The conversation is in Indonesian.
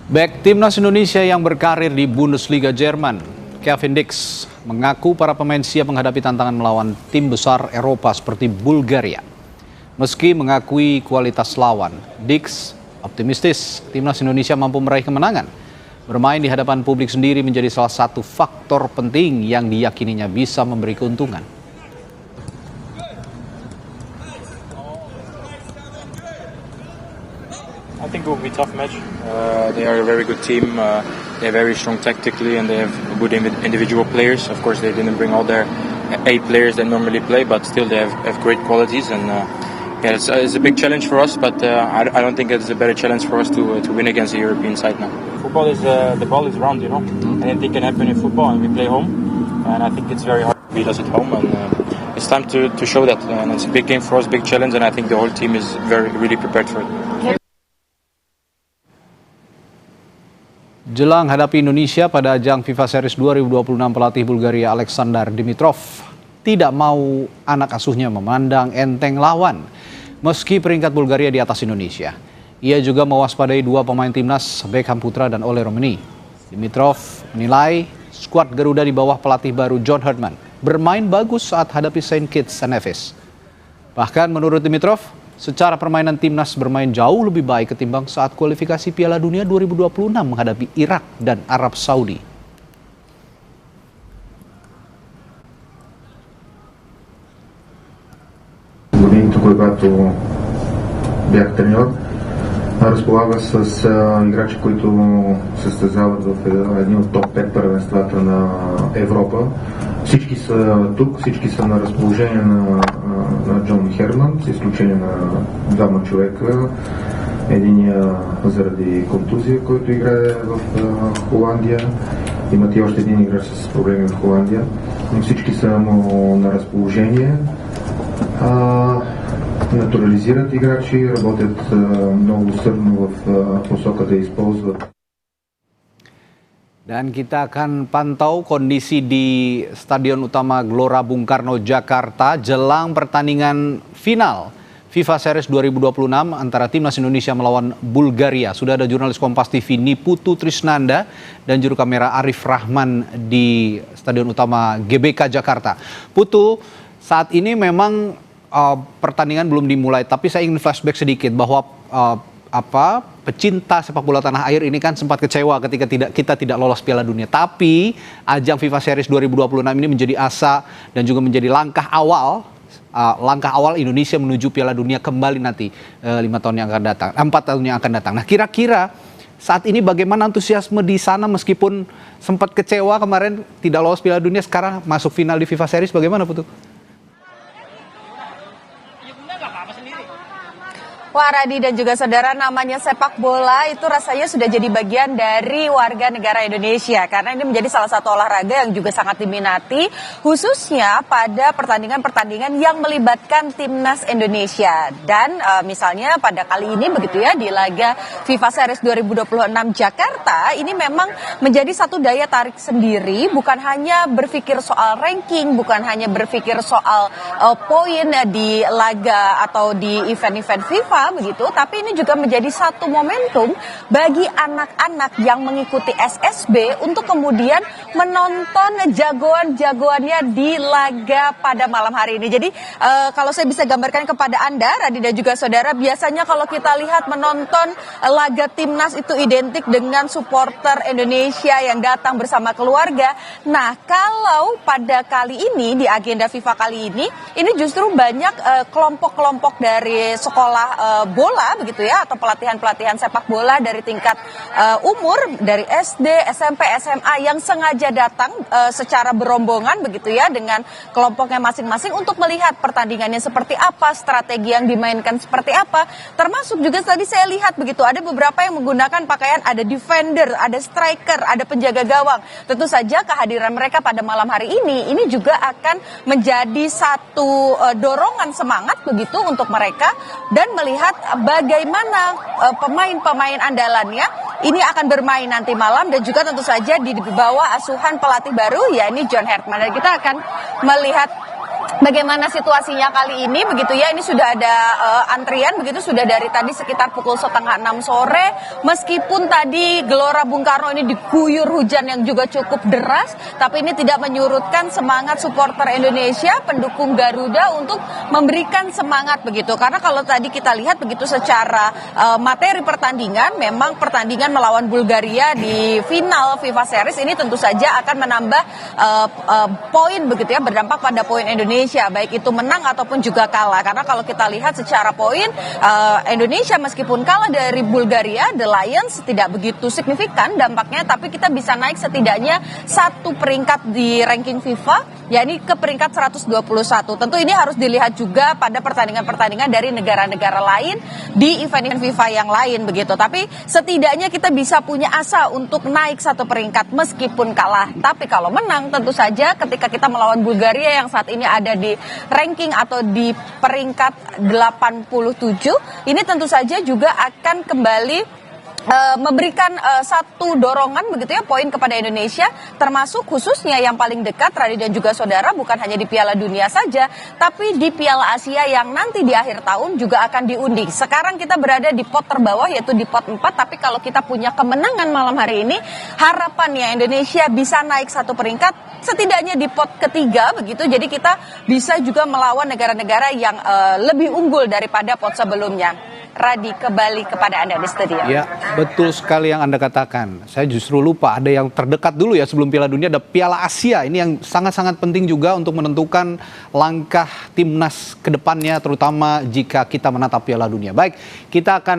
Bek timnas Indonesia yang berkarir di Bundesliga Jerman, Kevin Dix, mengaku para pemain siap menghadapi tantangan melawan tim besar Eropa seperti Bulgaria. Meski mengakui kualitas lawan, Dix optimistis timnas Indonesia mampu meraih kemenangan. Bermain di hadapan publik sendiri menjadi salah satu faktor penting yang diyakininya bisa memberi keuntungan. I think it will be a tough match. They are a very good team. They're very strong tactically and they have good individual players. Of course, they didn't bring all their A players that normally play, but still they have great qualities. And yeah, it's a big challenge for us, but I don't think it's a better challenge for us to win against the European side now. Football is the ball is round, you know. Anything can happen in football, and we play home. And I think it's very hard to beat us at home. And it's time to show that. And it's a big game for us, big challenge, and I think the whole team is really prepared for it. Jelang hadapi Indonesia pada ajang FIFA Series 2026, pelatih Bulgaria Aleksandar Dimitrov tidak mau anak asuhnya memandang enteng lawan. Meski peringkat Bulgaria di atas Indonesia, ia juga mewaspadai dua pemain timnas, Beckham Putra dan Ole Romeni. Dimitrov menilai skuad Garuda di bawah pelatih baru John Herdman bermain bagus saat hadapi Saint Kitts and Nevis. Bahkan menurut Dimitrov, secara permainan timnas bermain jauh lebih baik ketimbang saat kualifikasi Piala Dunia 2026 menghadapi Irak dan Arab Saudi. Годините, когато бях треньор, разполага с играчи, които състезават в едни от топ 5 първенствата на Европа. Всички са тук, всички са на разположение на Джон Херман, с изключение на двама човека. Единия заради контузия, който играе в Холандия. Имат и още един играч с проблеми в Холандия. Но всички са му на разположение. Натурализират играчи, работят много усърдно в посока да използват. Dan kita akan pantau kondisi di Stadion Utama Gelora Bung Karno, Jakarta jelang pertandingan final FIFA Series 2026 antara timnas Indonesia melawan Bulgaria. Sudah ada jurnalis Kompas TV Niputu Trisnanda dan juru kamera Arif Rahman di Stadion Utama GBK Jakarta. Putu, saat ini memang pertandingan belum dimulai, tapi saya ingin flashback sedikit bahwa pecinta sepak bola tanah air ini kan sempat kecewa ketika kita tidak lolos Piala Dunia. Tapi ajang FIFA Series 2026 ini menjadi asa dan juga menjadi langkah awal Indonesia menuju Piala Dunia kembali nanti 4 tahun yang akan datang. Nah, kira-kira saat ini bagaimana antusiasme di sana meskipun sempat kecewa kemarin tidak lolos Piala Dunia, sekarang masuk final di FIFA Series, bagaimana Putu? Wah, Radi dan juga saudara, namanya sepak bola itu rasanya sudah jadi bagian dari warga negara Indonesia karena ini menjadi salah satu olahraga yang juga sangat diminati, khususnya pada pertandingan-pertandingan yang melibatkan timnas Indonesia. Dan misalnya pada kali ini begitu ya, di laga FIFA Series 2026 Jakarta ini memang menjadi satu daya tarik sendiri, bukan hanya berpikir soal ranking, bukan hanya berpikir soal poin di laga atau di event-event FIFA begitu, tapi ini juga menjadi satu momentum bagi anak-anak yang mengikuti SSB untuk kemudian menonton jagoan-jagoannya di laga pada malam hari ini. Jadi kalau saya bisa gambarkan kepada Anda, Radi dan juga saudara, biasanya kalau kita lihat menonton laga timnas itu identik dengan supporter Indonesia yang datang bersama keluarga. Nah, kalau pada kali ini di agenda FIFA kali ini justru banyak kelompok-kelompok dari sekolah bola begitu ya, atau pelatihan-pelatihan sepak bola dari tingkat umur dari SD, SMP, SMA yang sengaja datang secara berombongan begitu ya dengan kelompoknya masing-masing untuk melihat pertandingannya seperti apa, strategi yang dimainkan seperti apa. Termasuk juga tadi saya lihat begitu ada beberapa yang menggunakan pakaian, ada defender, ada striker, ada penjaga gawang. Tentu saja kehadiran mereka pada malam hari ini juga akan menjadi satu dorongan semangat begitu untuk mereka dan melihat bagaimana pemain-pemain andalannya ini akan bermain nanti malam dan juga tentu saja di bawah asuhan pelatih baru yakni John Herdman. Dan kita akan melihat Bagaimana situasinya kali ini begitu ya, ini sudah ada antrian begitu, sudah dari tadi sekitar pukul 5:30 sore, meskipun tadi Gelora Bung Karno ini diguyur hujan yang juga cukup deras, tapi ini tidak menyurutkan semangat supporter Indonesia, pendukung Garuda untuk memberikan semangat begitu, karena kalau tadi kita lihat begitu secara materi pertandingan, memang pertandingan melawan Bulgaria di final FIFA Series ini tentu saja akan menambah poin begitu ya, berdampak pada poin Indonesia, baik itu menang ataupun juga kalah. Karena kalau kita lihat secara poin, Indonesia meskipun kalah dari Bulgaria, The Lions tidak begitu signifikan dampaknya, tapi kita bisa naik setidaknya 1 peringkat di ranking FIFA, yakni ke peringkat 121. Tentu ini harus dilihat juga pada pertandingan-pertandingan dari negara-negara lain di event FIFA yang lain begitu. Tapi setidaknya kita bisa punya asa untuk naik 1 peringkat meskipun kalah. Tapi kalau menang tentu saja ketika kita melawan Bulgaria yang saat ini ada di ranking atau di peringkat 87, ini tentu saja juga akan kembali memberikan satu dorongan begitu ya, poin kepada Indonesia, termasuk khususnya yang paling dekat Radi dan juga saudara, bukan hanya di Piala Dunia saja, tapi di Piala Asia yang nanti di akhir tahun juga akan diundi. Sekarang kita berada di pot terbawah yaitu di pot 4, tapi kalau kita punya kemenangan malam hari ini, harapannya Indonesia bisa naik 1 peringkat setidaknya di pot ketiga begitu, jadi kita bisa juga melawan negara-negara yang lebih unggul daripada pot sebelumnya. Radi, kembali kepada Anda di studio. Ya, betul sekali yang Anda katakan. Saya justru lupa ada yang terdekat dulu ya sebelum Piala Dunia, ada Piala Asia. Ini yang sangat-sangat penting juga untuk menentukan langkah timnas ke depannya, terutama jika kita menatap Piala Dunia. Baik, kita akan